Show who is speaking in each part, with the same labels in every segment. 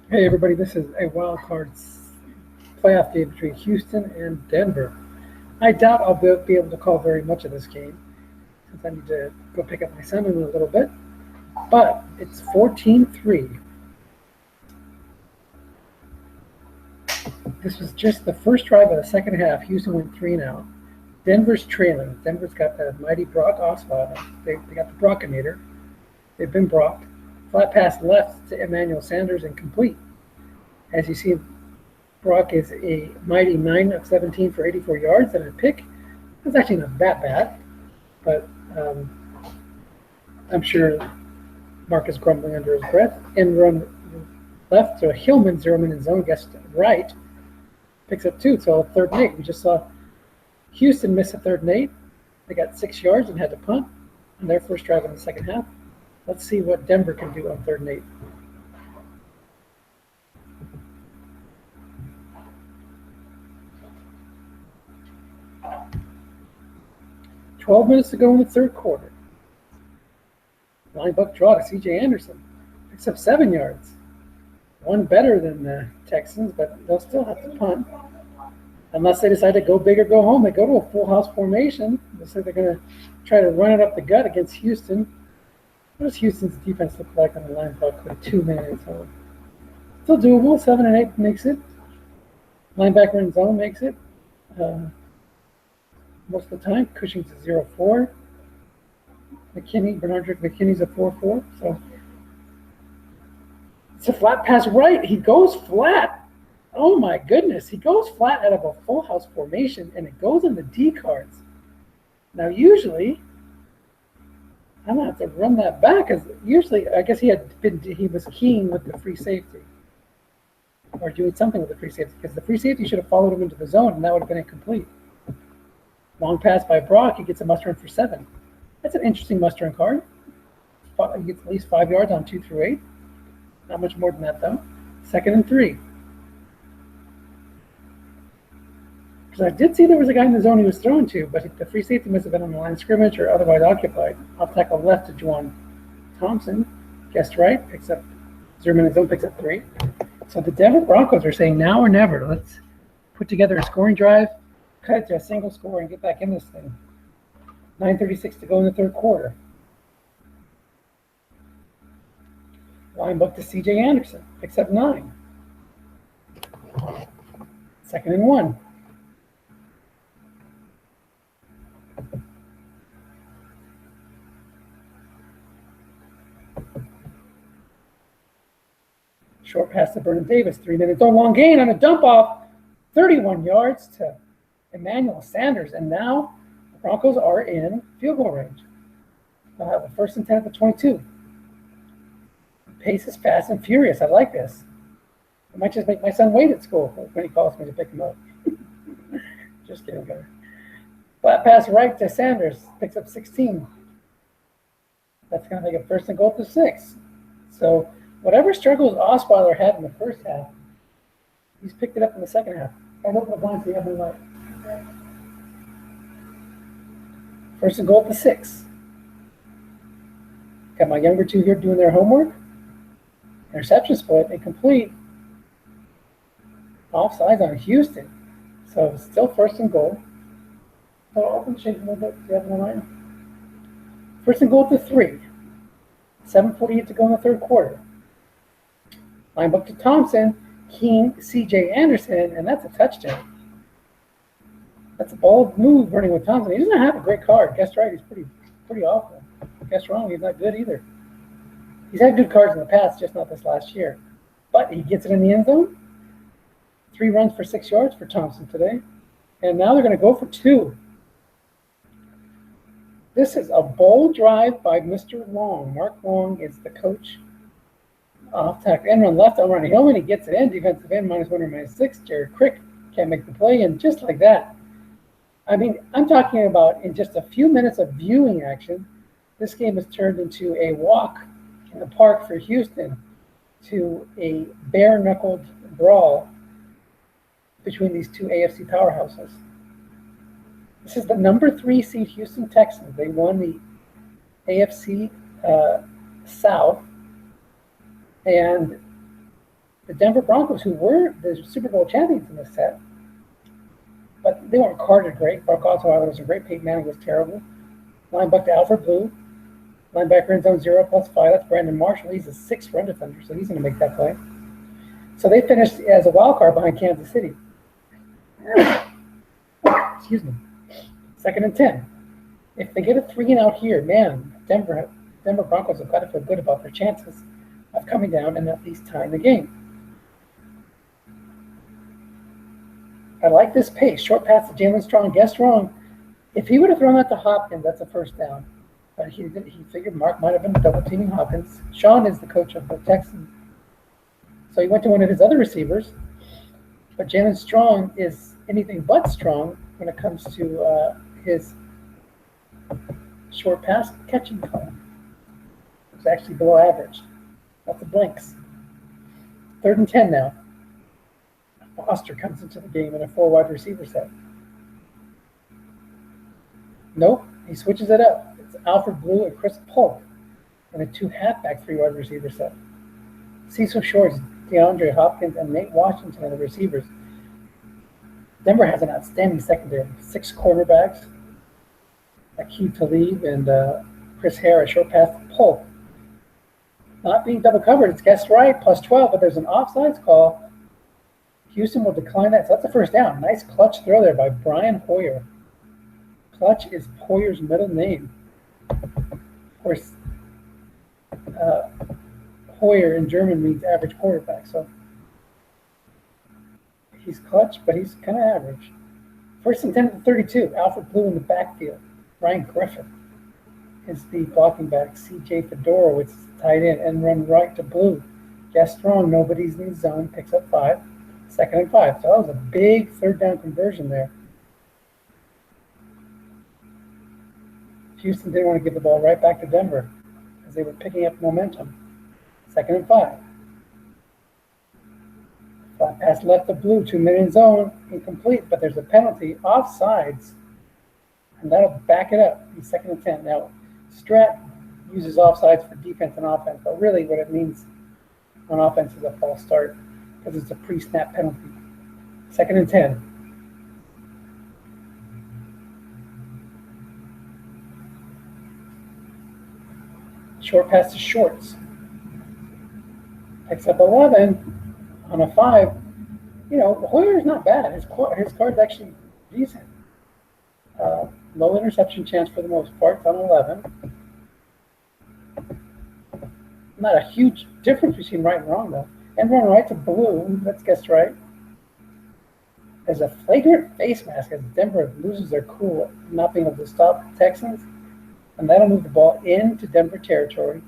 Speaker 1: Hey everybody, this is a wild card playoff game between Houston and Denver. I doubt I'll be able to call very much of this game since I need to go pick up my son in a little bit. But it's 14-3. This was just the first drive of the second half. Houston went 3 and out. Denver's trailing. Denver's got the mighty Brock Osweiler. They got the Brockinator. They've been Brocked. Flat pass left to Emmanuel Sanders and complete. As you see, Brock is a mighty 9 of 17 for 84 yards and a pick. It's actually not that bad, but I'm sure Mark is grumbling under his breath. And run left to Hillman, Zerman in zone, gets right, picks up 2, so 3rd and 8. We just saw Houston miss a 3rd and 8. They got 6 yards and had to punt on their first drive in the second half. Let's see what Denver can do on 3rd and 8. 12 minutes to go in the third quarter. Linebuck draw to C.J. Anderson. Picks up 7 yards. One better than the Texans, but they'll still have to punt. Unless they decide to go big or go home. They go to a full house formation. Looks like they're going to try to run it up the gut against Houston. What does Houston's defense look like on the linebacker with 2 minutes? Still doable. 7 and 8 makes it. Linebacker in zone makes it. Most of the time. Cushing's a 0-4. Bernardrick McKinney's a 4-4. So it's a flat pass right. He goes flat. Oh my goodness. He goes flat out of a full house formation and it goes in the D cards. Now usually I'm gonna have to run that back because usually I guess he was keying with the free safety. Or doing something with the free safety, because the free safety should have followed him into the zone and that would have been incomplete. Long pass by Brock, he gets a muster in for 7. That's an interesting muster in card. He gets at least 5 yards on 2 through 8. Not much more than that though. 2nd and 3. Because I did see there was a guy in the zone he was thrown to, but the free safety must have been on the line of scrimmage or otherwise occupied. Off tackle left to Juwan Thompson. Guessed right, picks up Zerman in zone, picks up 3. So the Denver Broncos are saying now or never. Let's put together a scoring drive, cut it to a single score, and get back in this thing. 9:36 to go in the third quarter. Line book to C.J. Anderson, picks up 9. 2nd and 1. Short pass to Vernon Davis, 3 minutes. Oh, long gain on a dump off, 31 yards to Emmanuel Sanders. And now the Broncos are in field goal range. They'll have the 1st and 10 at the 22. The pace is fast and furious. I like this. I might just make my son wait at school when he calls me to pick him up. Just kidding, guys. Flat pass right to Sanders, picks up 16. That's going to make a 1st and goal to 6. So whatever struggles Osweiler had in the first half, he's picked it up in the second half. I open the blind so you have no light. 1st and goal to 6. Got my younger 2 here doing their homework. Interception split, incomplete. Offsides on Houston. So still 1st and goal. So I'll open the shade a little bit. Do you have no light? 1st and goal to 3. 7:48 to go in the third quarter. Line book to Thompson, King, C.J. Anderson, and that's a touchdown. That's a bold move running with Thompson. He doesn't have a great card. Guessed right, he's pretty awful. Guessed wrong, he's not good either. He's had good cards in the past, just not this last year. But he gets it in the end zone. 3 runs for 6 yards for Thompson today. And now they're going to go for 2. This is a bold drive by Mr. Long. Mark Long is the coach. Off tackle end run left, on run Hillman. He gets it in. Defensive end -1 or -6. Jared Crick can't make the play. And just like that, I mean, I'm talking about in just a few minutes of viewing action, this game has turned into a walk in the park for Houston to a bare-knuckled brawl between these 2 AFC powerhouses. This is the number 3 seed Houston Texans. They won the AFC South, and the Denver Broncos, who were the Super Bowl champions in this set, but they weren't carded great. Brock Osweiler was a great. Peyton Manning was terrible. Linebacker to Alfred Blue. Linebacker in zone 0+5. That's Brandon Marshall. He's a 6th run defender, so he's going to make that play. So they finished as a wild card behind Kansas City. Excuse me. 2nd and 10. If they get a 3-and-out here, man, Denver Broncos have got to feel good about their chances of coming down and at least tying the game. I like this pace. Short pass to Jalen Strong. Guess wrong. If he would have thrown that to Hopkins, that's a first down. But he figured Mark might have been double teaming Hopkins. Sean is the coach of the Texans. So he went to one of his other receivers. But Jalen Strong is anything but strong when it comes to his short pass catching play. It's actually below average. Lots of blinks. 3rd and 10 now. Foster comes into the game in a 4-wide receiver set. Nope, he switches it up. It's Alfred Blue and Chris Polk in a 2-halfback 3-wide receiver set. Cecil Shorts, DeAndre Hopkins, and Nate Washington are the receivers. Denver has an outstanding secondary. 6 cornerbacks, Aqib Talib and Chris Harris. Short pass to Polk. Not being double covered, it's guessed right, +12, but there's an offsides call. Houston will decline that, so that's a first down. Nice clutch throw there by Brian Hoyer. Clutch is Hoyer's middle name. Of course, Hoyer in German means average quarterback, so he's clutch, but he's kind of average. 1st and 10 at the 32. Alfred Blue in the backfield. Ryan Griffin is the blocking back. C.J. Fedorowicz is tight end and run right to Blue. Guess wrong. Nobody's in the zone. Picks up 5. 2nd and 5. So that was a big 3rd down conversion there. Houston didn't want to give the ball right back to Denver because they were picking up momentum. 2nd and 5. Flat pass left to Blue, 2-minute zone, incomplete, but there's a penalty, offsides, and that'll back it up. He's 2nd and 10. Now, Strat uses offsides for defense and offense, but really what it means on offense is a false start because it's a pre-snap penalty. 2nd and 10. Short pass to Shorts. Picks up 11 on a 5. You know, Hoyer's not bad. His card's actually decent. Low interception chance for the most part. It's on 11. Not a huge difference between right and wrong, though. And run right to Blue. That's guessed right. There's a flagrant face mask as Denver loses their cool, not being able to stop the Texans. And that'll move the ball into Denver territory.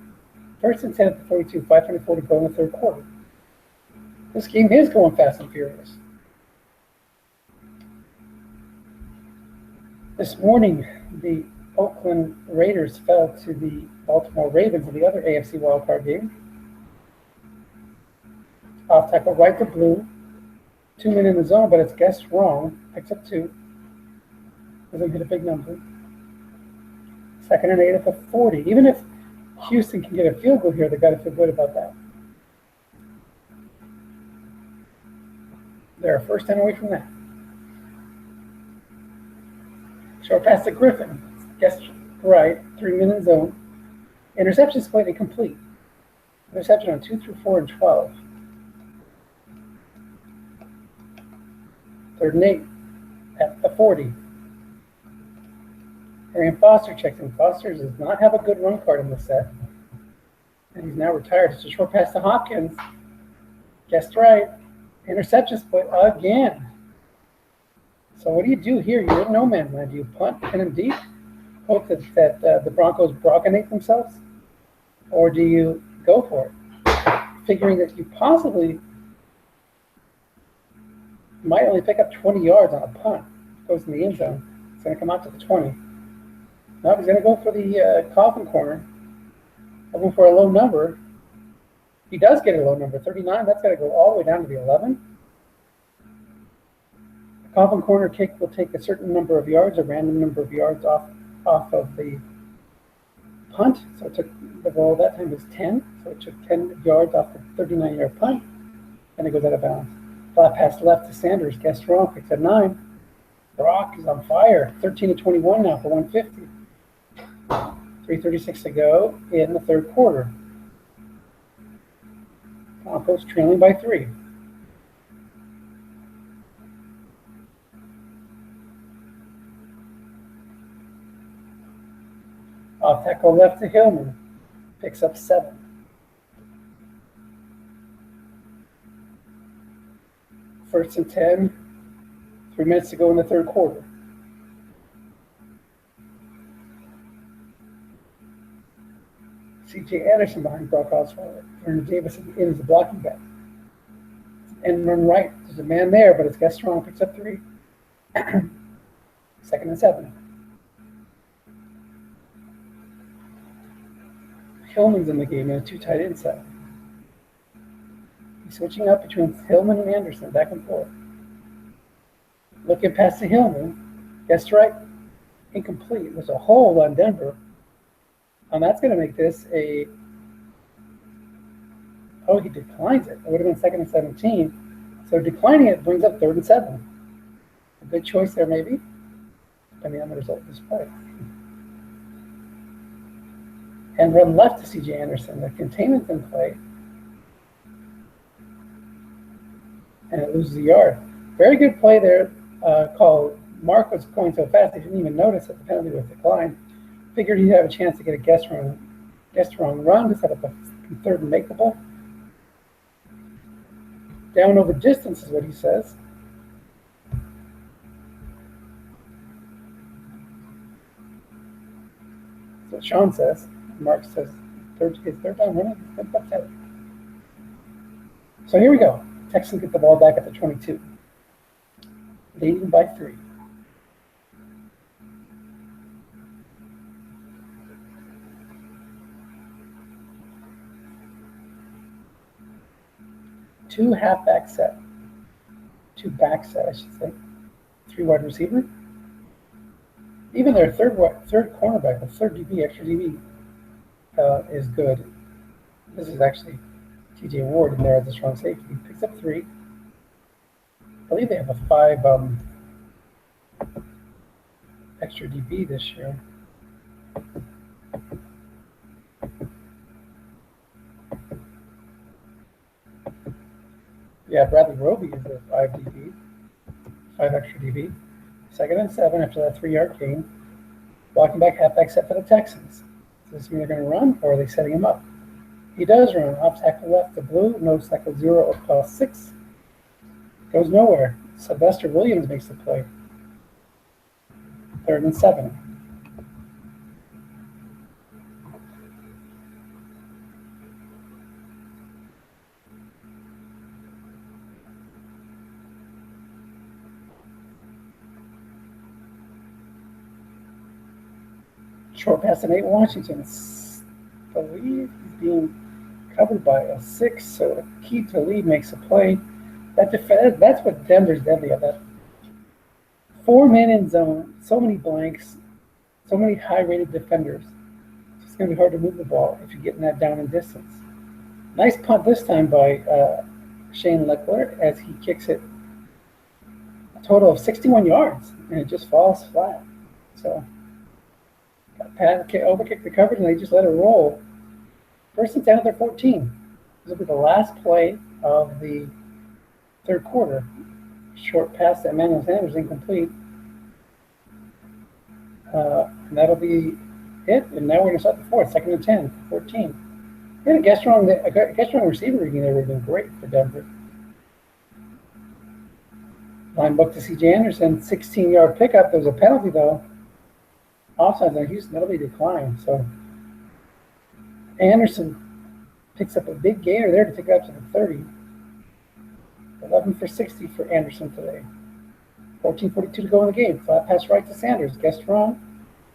Speaker 1: 1st and 10 at the 42, 5:24 to go in the 3rd quarter. This game is going fast and furious. This morning, the Oakland Raiders fell to the Baltimore Ravens in the other AFC wildcard game. Off tackle right to Blue. 2-minute in the zone, but it's guessed wrong. Picks up 2. Doesn't hit a big number. 2nd and 8 at the 40. Even if Houston can get a field goal here, they've got to feel good about that. They're a first down away from that. Short pass to Griffin. Guessed right. 3-minute zone. Interception split incomplete. Interception on 2 through 4 and 12. 3rd and 8 at the 40. Arian Foster checks in. Foster does not have a good run card in this set. And he's now retired. It's a short pass to Hopkins. Guessed right. Interception split again. So what do you do here? You're in no man's land. Do you punt, pin him deep, hope that the Broncos brockenate themselves? Or do you go for it? Figuring that you possibly might only pick up 20 yards on a punt. Goes in the end zone. It's going to come out to the 20. Now he's going to go for the coffin corner. Looking for a low number. He does get a low number, 39. That's got to go all the way down to the 11. The coffin corner kick will take a certain number of yards, a random number of yards off of the punt. So it took the ball that time was 10. So it took 10 yards off the 39-yard punt. and it goes out of bounds. Flat pass left to Sanders. Guess wrong. Picks up 9. Brock is on fire. 13-21 now for 150. 3:36 to go in the third quarter. Broncos trailing by 3. Off tackle left to Hillman. Picks up 7. First and 10. 3 minutes to go in the third quarter. C.J. Anderson behind Brock Osweiler. Vernon Davis in as the blocking back. And run right. There's a man there, but it's Gus Strong. Picks up 3. Second and 7. Hillman's in the game in a 2 tight end set. He's switching up between Hillman and Anderson, back and forth. Looking past to Hillman. Guessed right. Incomplete. There's a hold on Denver. And that's going to make this a... Oh, he declines it. It would have been second and 17. So declining it brings up 3rd and 7. A good choice there, maybe, depending on the result of this play. And run left to C.J. Anderson. The containment's in play. And it loses a yard. Very good play there. Called. Mark was going so fast he didn't even notice that the penalty was declined. Figured he'd have a chance to get a guess wrong run to set up a 3rd and makeable. Down over distance is what he says. That's what Sean says. Mark says his third down running. So here we go. Texans get the ball back at the 22. Leading by 3. Two halfback set. 2 back set, I should say. 3 wide receiver. Even their third cornerback, the 3rd DB, extra DB, is good. This is actually TJ Ward in there as a strong safety. He picks up 3. I believe they have a 5 extra DB this year. Yeah, Bradley Roby is a 5 DB, 5 extra DB. Second and 7 after that 3-yard gain. Walking back, halfback set for the Texans. Does this mean they're going to run, or are they setting him up? He does run. Off tackle left to blue. No tackle 0 across 6. Goes nowhere. Sylvester Williams makes the play. 3rd and 7. Short pass to Nate Washington. I believe he's being covered by a 6, so a key to lead makes a play. That's what Denver's deadly at. That 4-man in zone, so many blanks, so many high-rated defenders. It's going to be hard to move the ball if you're getting that down in distance. Nice punt this time by Shane Leckler as he kicks it a total of 61 yards, and it just falls flat. So overkicked the coverage, and they just let it roll. First and 10 at their 14. This will be the last play of the third quarter. Short pass to Emmanuel Sanders, incomplete. And that'll be it. And now we're going to start the fourth. Second and 10, 14. We had a guess wrong receiver reading there would have been great for Denver. Line book to C.J. Anderson, 16-yard pickup. There was a penalty, though. Offsides on Houston, that'll be declined. So Anderson picks up a big gainer there to take it up to the 30. 11 for 60 for Anderson today. 14:42 to go in the game. Flat pass right to Sanders. Guessed wrong.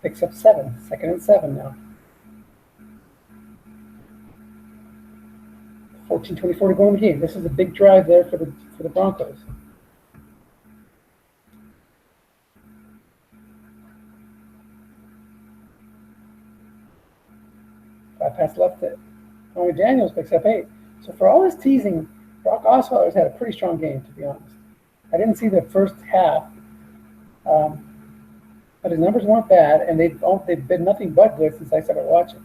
Speaker 1: Picks up 7. Second and 7 now. 14:24 to go in the game. This is a big drive there for the Broncos. Pass left it. Only Daniels picks up 8. So for all this teasing, Brock Osweiler's had a pretty strong game, to be honest. I didn't see the first half, but his numbers weren't bad, and they've been nothing but good since I started watching.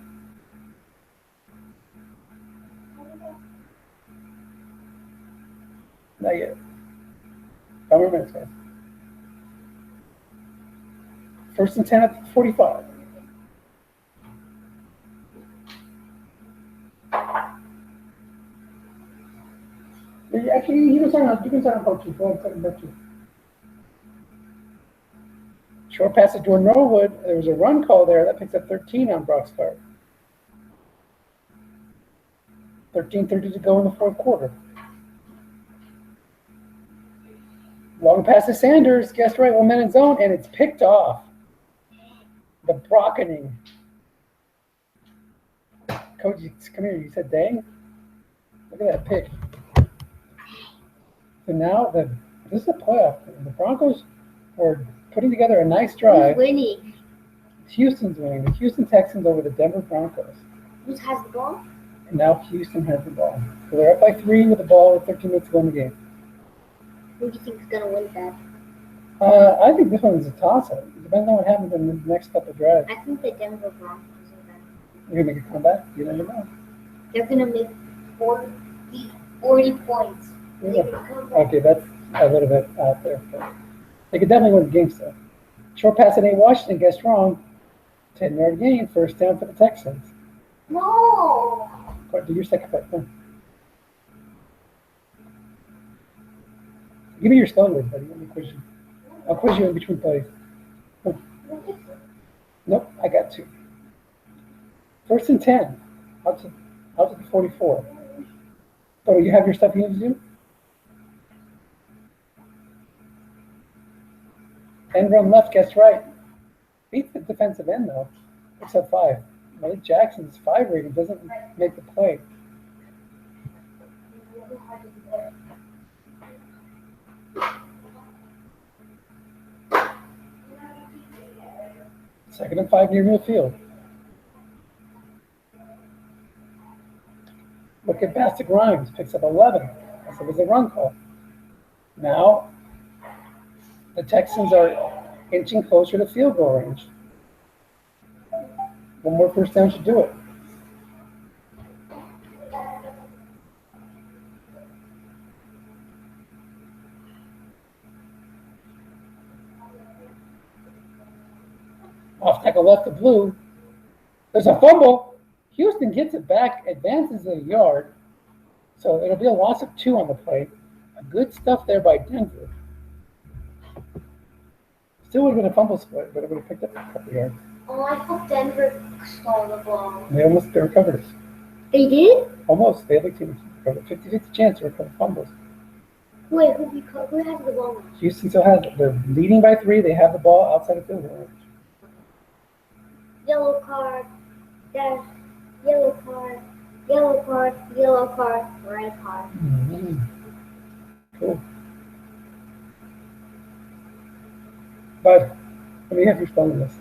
Speaker 1: Not yet. 5 more minutes, guys. 1st and 10 at 45. Actually, you can sign on Poach. Go ahead and second. Short pass to Jordan Norwood. There was a run call there. That picks up 13 on Brock's card. 13:30 to go in the 4th quarter. Long pass to Sanders. Guess right, 1 minute zone, and it's picked off. The Brockening. Coach, come here. You said dang? Look at that pick. So now this is a playoff. The Broncos were putting together a nice drive.
Speaker 2: Who's winning?
Speaker 1: Houston's winning. The Houston Texans over the Denver Broncos.
Speaker 2: Who has the ball?
Speaker 1: And now Houston has the ball. So they're up by 3 with the ball with 13 minutes to go in the game.
Speaker 2: Who do you think is going to win that?
Speaker 1: I think this one is a toss-up. It depends on what happens in the next couple of drives.
Speaker 2: I think the Denver Broncos are better.
Speaker 1: You're going to make a comeback? You never know.
Speaker 2: They're going to make 40 points.
Speaker 1: Okay, that's a little bit out there. But they could definitely win the game still. Short pass at Washington, guessed wrong. 10-yard gain, 1st down for the Texans.
Speaker 2: No!
Speaker 1: Do your second play. Come on. Give me your spelling word, buddy. Let me quiz you. I'll quiz you in between plays. Nope, I got 2. 1st and 10. Out to the 44. So you have your stuff you need to do? End run left, guess right. Beats the defensive end, though. Picks up 5. Malik Jackson's 5 rating doesn't make the play. Second and 5 near midfield. Look at Bastic Grimes, picks up 11. That's a run call. Now, the Texans are inching closer to field goal range. One more 1st down should do it. Off tackle left to blue. There's a fumble. Houston gets it back, advances a yard. So it'll be a loss of 2 on the play. Good stuff there by Denver. Still would have been a fumble split, but it would have picked up a couple yards.
Speaker 2: Oh, I hope Denver stole the ball.
Speaker 1: They almost recovered it.
Speaker 2: They did?
Speaker 1: Almost. The other team recovered 50-50 chance to recover fumbles.
Speaker 2: Wait, who has the ball?
Speaker 1: Houston still has it. They're leading by 3. They have the ball outside of field goal range.
Speaker 2: Yellow card, dash, yellow card, yellow card, yellow card, red card.
Speaker 1: Mm-hmm. Cool. But let me have your spelling this.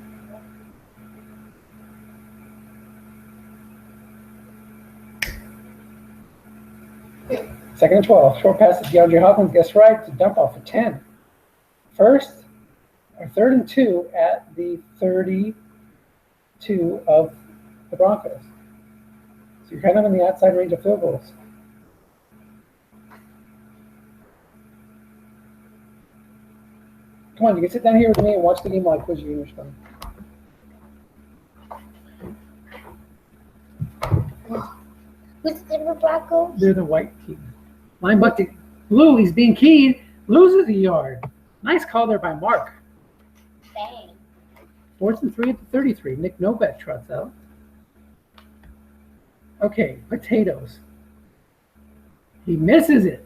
Speaker 1: Second and 12. Short pass to DeAndre Hopkins. Guess right to dump off for 10. 3rd and 2 at the 32 of the Broncos. So you're kind of in the outside range of field goals. Come on, you can sit down here with me and watch the game while I quiz you in your spelling.
Speaker 2: Who's the Denver Broncos?
Speaker 1: They're the white team. Linebacker Blue, he's being keyed, loses a yard. Nice call there by Mark.
Speaker 2: Dang.
Speaker 1: 4th and 3 at the 33. Nick Novak trots out. Okay, potatoes. He misses it.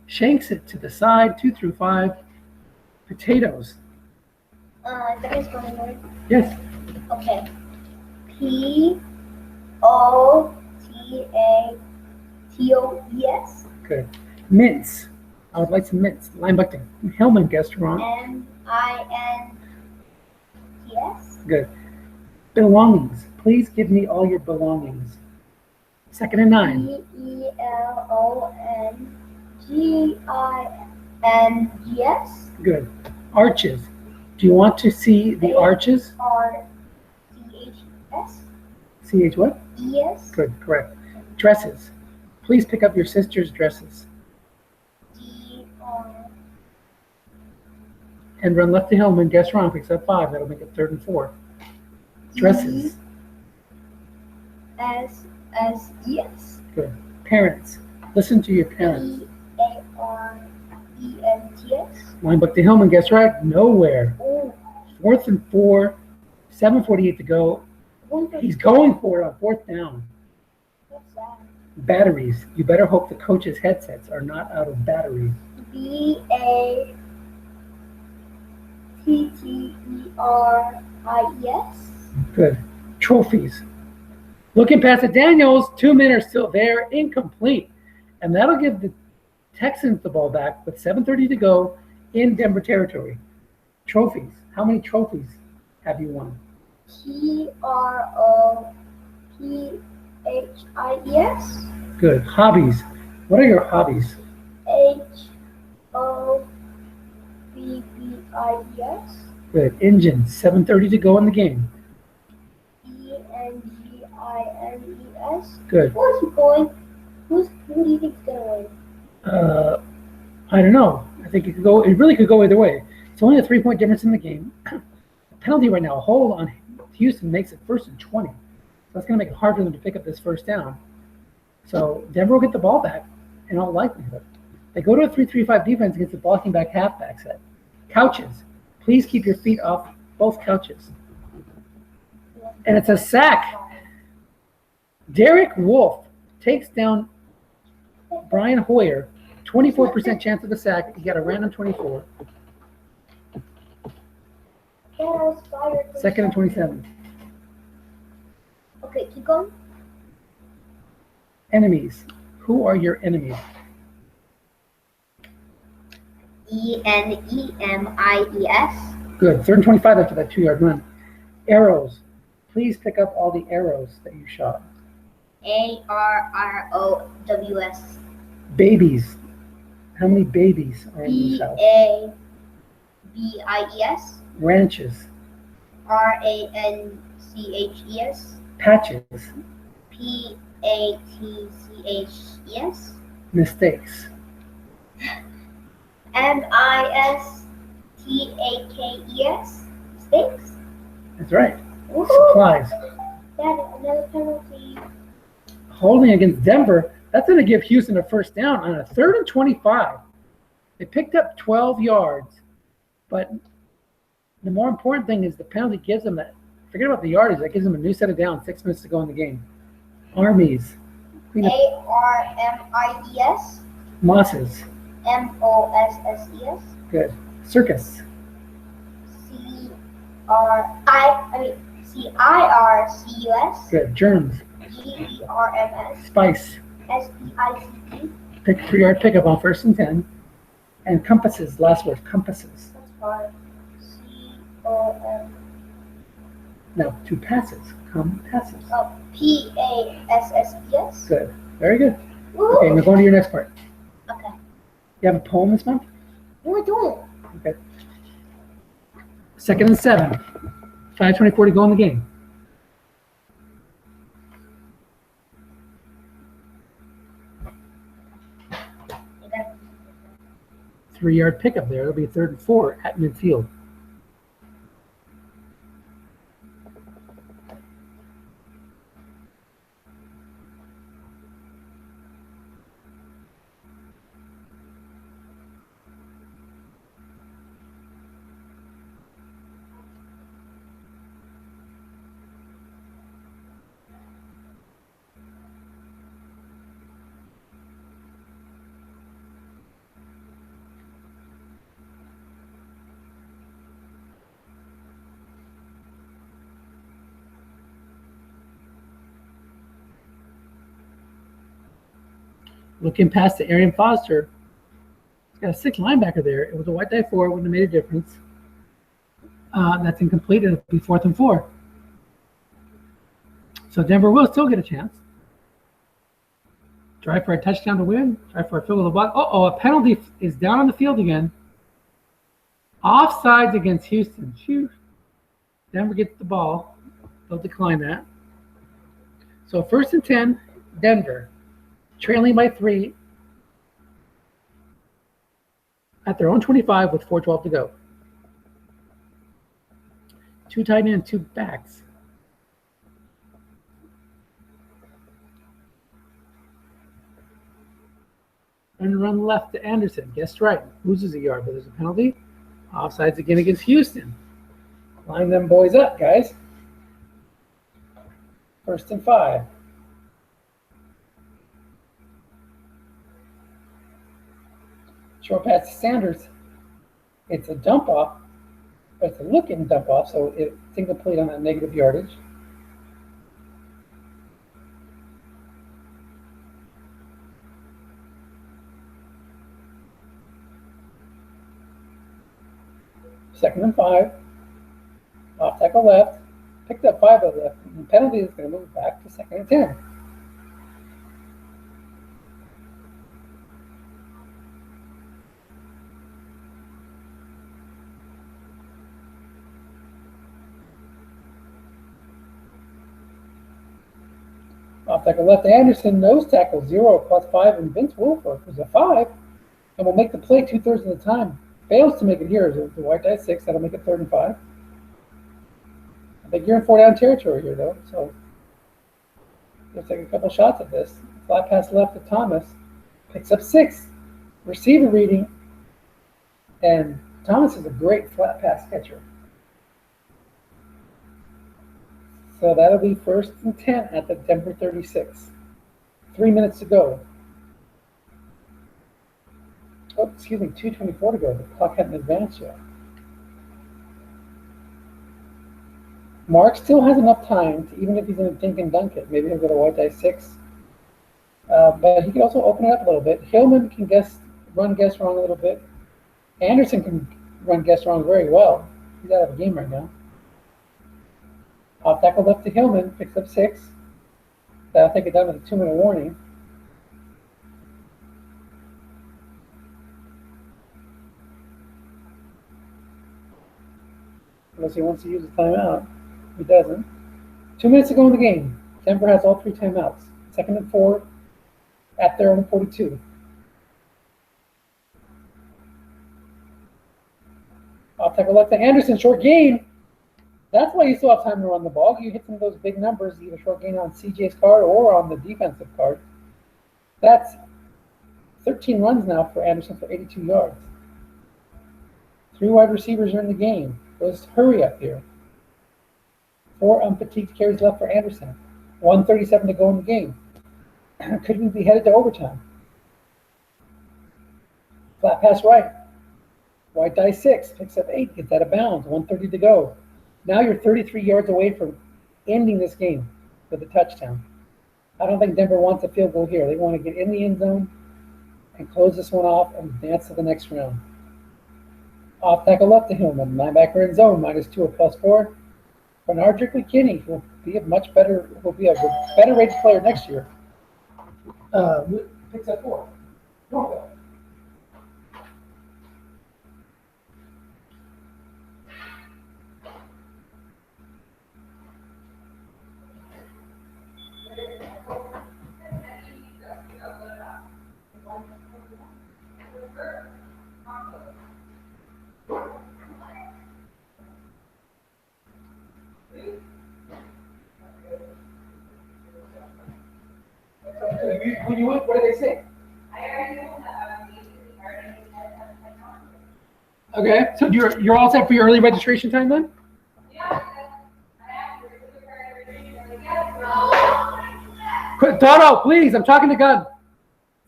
Speaker 1: Shanks it to the side, 2 through 5. Potatoes.
Speaker 2: Is that his spelling word?
Speaker 1: Yes.
Speaker 2: Okay. P-O-T-A-T-O-E-S.
Speaker 1: Good. Mince. I would like some mince. Linebacker Hillman guessed wrong.
Speaker 2: M-I-N-T-S.
Speaker 1: Good. Belongings. Please give me all your belongings. 2nd and 9.
Speaker 2: B-E-L-O-N Ginges.
Speaker 1: Good. Arches. Do you want to see the arches?
Speaker 2: ARCHES.
Speaker 1: CH what?
Speaker 2: ES.
Speaker 1: Good, correct. Dresses. Please pick up your sister's dresses.
Speaker 2: DR.
Speaker 1: And run left to Hillman. Guess wrong. Picks up 5. That'll make it 3rd and 4. Dresses.
Speaker 2: SSES.
Speaker 1: Good. Parents. Listen to your parents.
Speaker 2: PARENTS.
Speaker 1: Line book to Hillman. Guess right. Nowhere.
Speaker 2: Oh,
Speaker 1: 4th and 4. 7:48 to go. He's going for it on 4th down.
Speaker 2: what's that?
Speaker 1: Batteries. You better hope the coach's headsets are not out of batteries.
Speaker 2: BATTERIES.
Speaker 1: Good. Trophies. Looking past the Daniels, 2 men are still there, incomplete. And that'll give the Texans the ball back with 7:30 to go in Denver territory. Trophies. How many trophies have you won?
Speaker 2: TROPHIES.
Speaker 1: Good. Hobbies. What are your hobbies?
Speaker 2: HOBBIES.
Speaker 1: Good. Engines. 7:30 to go in the game.
Speaker 2: ENGINES.
Speaker 1: Good.
Speaker 2: Where's he going? Who do you think's gonna win?
Speaker 1: I don't know. I think it could go. It really could go either way. It's only a 3-point difference in the game. Penalty right now. A hold on Houston makes it 1st and 20. So that's going to make it hard for them to pick up this 1st down. So Denver will get the ball back in all likelihood. They go to a 3-3-5 defense against the blocking back halfback set. Couches. Please keep your feet off both couches. And it's a sack. Derek Wolf takes down Brian Hoyer. 24% chance of a sack. You got a random 24. 2nd and 27.
Speaker 2: Okay, keep going.
Speaker 1: Enemies. Who are your enemies?
Speaker 2: ENEMIES.
Speaker 1: Good. 3rd and 25 after that 2-yard run. Arrows. Please pick up all the arrows that you shot.
Speaker 2: ARROWS.
Speaker 1: Babies. How many babies are in this house?
Speaker 2: BABIES.
Speaker 1: Ranches.
Speaker 2: RANCHES.
Speaker 1: Patches.
Speaker 2: PATCHES.
Speaker 1: Mistakes.
Speaker 2: MISTAKES. Mistakes.
Speaker 1: That's right.
Speaker 2: Woohoo!
Speaker 1: Supplies.
Speaker 2: Dad, another penalty.
Speaker 1: Holding against Denver. That's going to give Houston a 1st down on a 3rd and 25. They picked up 12 yards, but the more important thing is the penalty gives them that. Forget about the yardage. That gives them a new set of downs. 6 minutes to go in the game. Armies.
Speaker 2: ARMIES.
Speaker 1: Mosses.
Speaker 2: MOSSES.
Speaker 1: Good. Circus.
Speaker 2: CIRCUS.
Speaker 1: Good. Germs.
Speaker 2: GERMS.
Speaker 1: Spice.
Speaker 2: SPICE.
Speaker 1: Pick 3-yard pickup on 1st and 10. And compasses. Last word. Compasses.
Speaker 2: That's hard. COM.
Speaker 1: Now 2 passes. Compasses.
Speaker 2: Oh, PASSES.
Speaker 1: Good. Very good.
Speaker 2: Woo!
Speaker 1: Okay, we're going to your next part.
Speaker 2: Okay.
Speaker 1: You have a poem this month?
Speaker 2: No, I don't.
Speaker 1: Okay. 2nd and 7. 5:24 to go in the game.
Speaker 2: Okay.
Speaker 1: 3-yard pickup there. It'll be 3rd and 4 at midfield. Looking past the Arian Foster. He's got a 6 linebacker there. It was a white die 4. Wouldn't have made a difference. That's incomplete. It'll be 4th and 4. So Denver will still get a chance. Try for a touchdown to win. Try for a field goal to block. Uh-oh, a penalty is down on the field again. Offsides against Houston. Phew. Denver gets the ball. They'll decline that. So 1st and 10, Denver. Trailing by 3 at their own 25 with 4:12 to go. 2 tight ends, 2 backs. And run left to Anderson. Guessed right. Loses a yard, but there's a penalty. Offsides again against Houston. Line them boys up, guys. 1st and 5. Short pass to Sanders. It's a dump off. It's a looking dump off, so it's incomplete on that negative yardage. Second and 5. Off tackle left. Picked up 5 of the penalty is going to move back to 2nd and 10. Off tackle left to Anderson, nose tackle 0 plus 5, and Vince Wilfork was a 5 and will make the play 2/3 of the time. Fails to make it here. The white die 6, that'll make it 3rd and 5. I think you're in 4-down territory here, though, so let's take a couple shots at this. Flat pass left to Thomas, picks up 6. Receiver reading, and Thomas is a great flat pass catcher. So that'll be 1st and 10 at the Denver 36. 3 minutes to go. Oh, excuse me, 2:24 to go. The clock hadn't advanced yet. Mark still has enough time to, even if he's going to dink and dunk it, maybe he'll go to white die 6. But he can also open it up a little bit. Hillman can run guess wrong a little bit. Anderson can run guess wrong very well. He's out of the game right now. Off tackle left to Hillman, picks up 6. That'll take it down with a 2-minute warning. Unless he wants to use a timeout. He doesn't. 2 minutes to go in the game. Denver has all 3 timeouts. 2nd and 4 at their own 42. Off tackle left to Anderson, short gain. That's why you still have time to run the ball. You hit some of those big numbers, either short gain on CJ's card or on the defensive card. That's 13 runs now for Anderson for 82 yards. 3 wide receivers are in the game. Let's hurry up here. 4 unfatigued carries left for Anderson. 1:37 to go in the game. Could we be headed to overtime? Flat pass right. White die 6, picks up 8, gets out of bounds. 1:30 to go. Now you're 33 yards away from ending this game with a touchdown. I don't think Denver wants a field goal here. They want to get in the end zone and close this one off and advance to the next round. Off tackle left to Hillman. Linebacker in zone, -2 or +4. Bernard Drickley-Kinney will be a better rated player next year. Picks up 4. Bronco. What do they say? Okay, so you're all set for your early registration time then? Toto, please, I'm talking to God.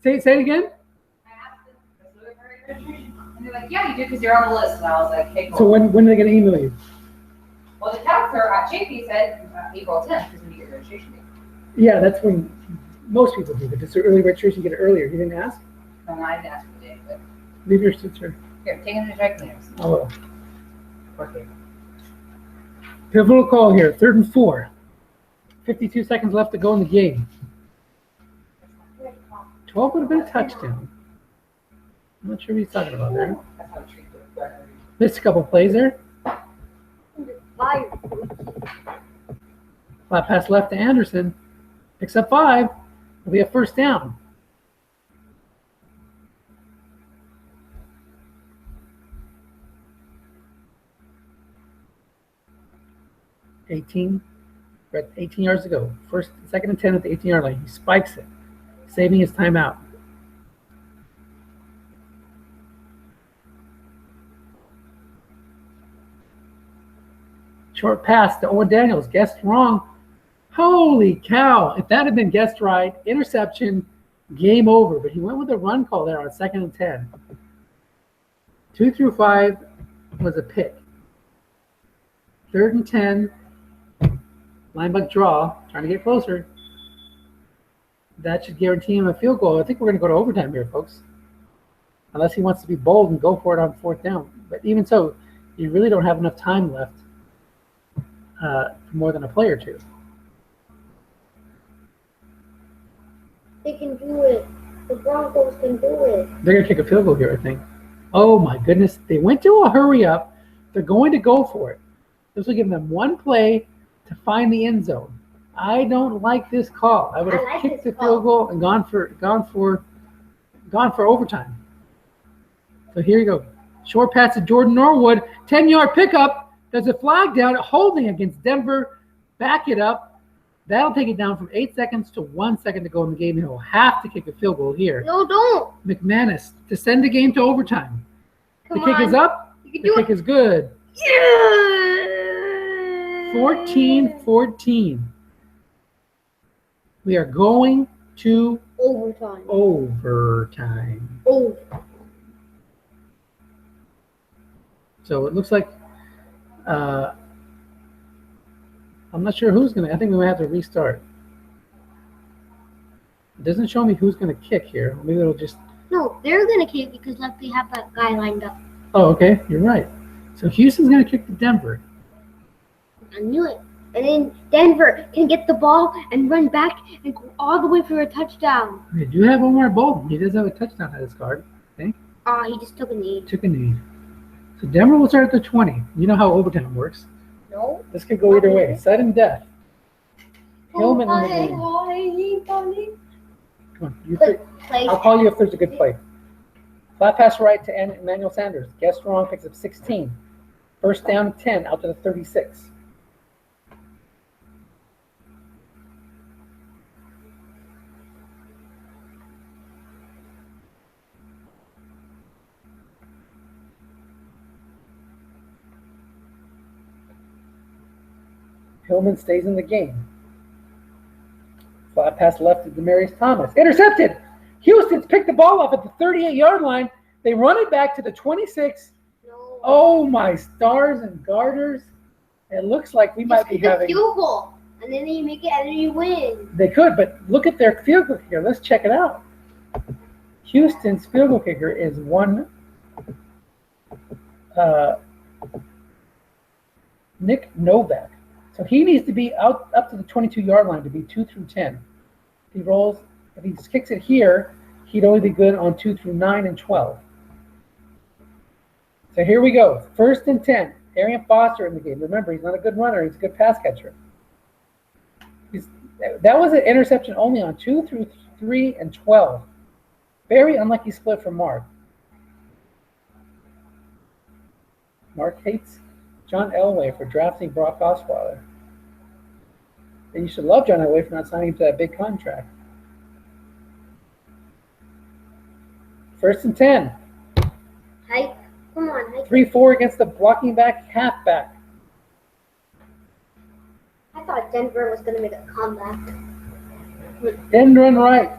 Speaker 1: Say it again.
Speaker 3: And they're like, yeah, you do because you're on the list. And I was like, hey, cool.
Speaker 1: So when are they going to email you?
Speaker 3: Well, the counselor at JP said April 10th because when you get your registration date.
Speaker 1: Yeah, that's when most people do. But just early registration, you get it earlier. You didn't ask?
Speaker 3: No, I didn't ask for the date, but
Speaker 1: Leave your sister.
Speaker 3: here, take him to dry cleaners.
Speaker 1: I will.
Speaker 3: Okay.
Speaker 1: Pivotal call here, 3rd and 4. 52 seconds left to go in the game. 12 would have been a touchdown. I'm not sure what he's talking about there.
Speaker 3: That's how treat it.
Speaker 1: Missed a couple plays there.
Speaker 2: Fire.
Speaker 1: Flat pass left to Anderson. Picks up 5. It'll be a first down. We're at 18 yards to go. Second and 10 at the 18-yard line. He spikes it, saving his timeout. Short pass to Owen Daniels. Guessed wrong. Holy cow. If that had been guessed right, interception, game over. But he went with a run call there on second and 10. 2 through 5 was a pick. Third and 10. Linebacker draw, trying to get closer. That should guarantee him a field goal. I think we're going to go to overtime here, folks. Unless he wants to be bold and go for it on fourth down. But even so, you really don't have enough time left for more than a play or two.
Speaker 2: They can do it. The Broncos can do it.
Speaker 1: They're going to kick a field goal here, I think. Oh, my goodness. They went to a hurry up. They're going to go for it. This will give them one play to find the end zone. I don't like this call. I would have kicked the field goal and gone for overtime. So here you go. Short pass to Jordan Norwood. 10-yard pickup. There's a flag down. Holding against Denver. Back it up. That'll take it down from 8 seconds to 1 second to go in the game. He'll have to kick a field goal here.
Speaker 2: No, don't.
Speaker 1: McManus to send the game to overtime.
Speaker 2: Come
Speaker 1: The kick is up.
Speaker 2: You can
Speaker 1: The
Speaker 2: do
Speaker 1: kick
Speaker 2: it.
Speaker 1: is good.
Speaker 2: Yeah.
Speaker 1: 14-14. We are going to
Speaker 2: Overtime.
Speaker 1: overtime.
Speaker 2: Oh.
Speaker 1: So it looks like I'm not sure who's going to. I think we might have to restart. It doesn't show me who's going to kick here. Maybe it'll just.
Speaker 2: No, they're gonna kick because like they have that guy lined up.
Speaker 1: Oh, okay. You're right. So Houston's going to kick to Denver.
Speaker 2: I knew it. And then Denver can get the ball and run back and go all the way for a touchdown.
Speaker 1: They do have Omar Bolton. He does have a touchdown at his card.
Speaker 2: He just took a knee.
Speaker 1: Took a knee. So Denver will start at the 20. You know how overtime works.
Speaker 2: No.
Speaker 1: This could go either way. Sudden death. Hillman in the game. Come on.
Speaker 2: Play.
Speaker 1: I'll call you if there's a good play. Flat pass right to Emmanuel Sanders. Guessed wrong, picks up 16. First down 10 out to the 36. Hillman stays in the game. Flat pass left to Demaryius Thomas. Intercepted! Houston's picked the ball up at the 38-yard line. They run it back to the 26.
Speaker 2: No.
Speaker 1: Oh, my stars and garters. It looks like we might be having...
Speaker 2: field goal. And then you make it and then you win.
Speaker 1: They could, but look at their field goal kicker. Let's check it out. Houston's field goal kicker is Nick Novak. So he needs to be out up to the 22-yard line to be 2 through 10. If he kicks it here, he'd only be good on 2 through 9 and 12. So here we go. First and 10. Arian Foster in the game. Remember, he's not a good runner. He's a good pass catcher. That was an interception only on 2 through 3 and 12. Very unlucky split from Mark. Mark hates John Elway for drafting Brock Osweiler. And you should love John Elway for not signing him to that big contract. First and 10.
Speaker 2: Hike. Come on, hike.
Speaker 1: 3-4 against the blocking back halfback.
Speaker 2: I thought Denver was going to make a comeback.
Speaker 1: Didn't run right.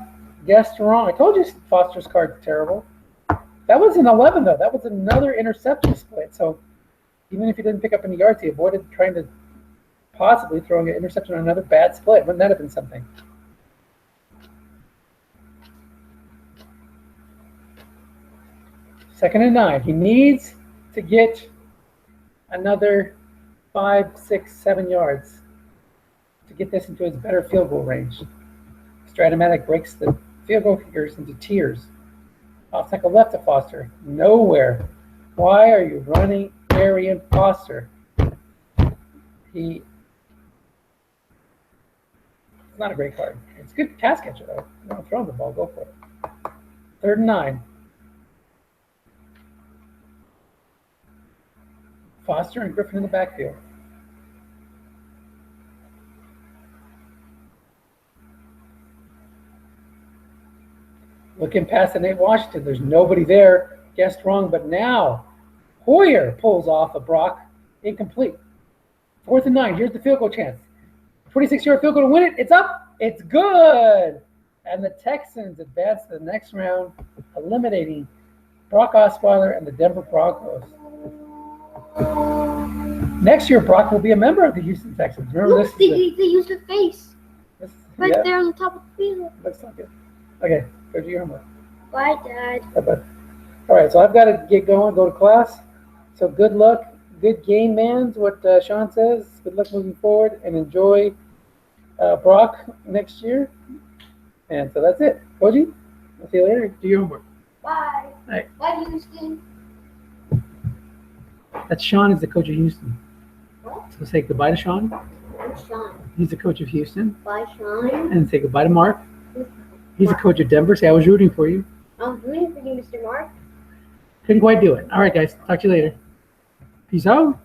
Speaker 1: Guessed wrong. I told you Foster's card's terrible. That was an 11, though. That was another interception split. So even if he didn't pick up any yards, he avoided trying to possibly throwing an interception on another bad split. Wouldn't that have been something? Second and 9. He needs to get another 5, 6, 7 yards to get this into his better field goal range. Strat-o-matic breaks the field goal kickers into tiers. Off tackle left to Foster. Nowhere. Why are you running Arian Foster? It's not a great card. It's a good pass catcher, though. You don't throw him the ball. Go for it. 3rd and 9. Foster and Griffin in the backfield. Looking past the Nate Washington. There's nobody there. Guessed wrong, but now Hoyer pulls off a Brock. Incomplete. 4th and 9. Here's the field goal chance. 26-yard field goal to win it. It's up. It's good. And the Texans advance to the next round, eliminating Brock Osweiler and the Denver Broncos. Next year, Brock will be a member of the Houston Texans. Remember
Speaker 2: Look, they used a face right
Speaker 1: yeah,
Speaker 2: there on the top of the field.
Speaker 1: looks like it. Okay, go do your homework.
Speaker 2: Bye, Dad.
Speaker 1: Bye-bye. All right, so I've got to get going, go to class. So good luck, good game, man, is what Sean says. Good luck moving forward, and enjoy Brock next year. And so that's it. Koji, I'll see you later. Do your homework.
Speaker 2: Bye.
Speaker 1: All right.
Speaker 2: Bye, Houston.
Speaker 1: That's Sean is the coach of Houston.
Speaker 2: What?
Speaker 1: So say goodbye to Sean.
Speaker 2: I'm Sean.
Speaker 1: He's the coach of Houston.
Speaker 2: Bye, Sean.
Speaker 1: And say goodbye to Mark. He's the coach of Denver. Say I was rooting for you.
Speaker 2: I'm rooting for you, Mr. Mark.
Speaker 1: Couldn't quite do it. All right, guys. Talk to you later. Peace out.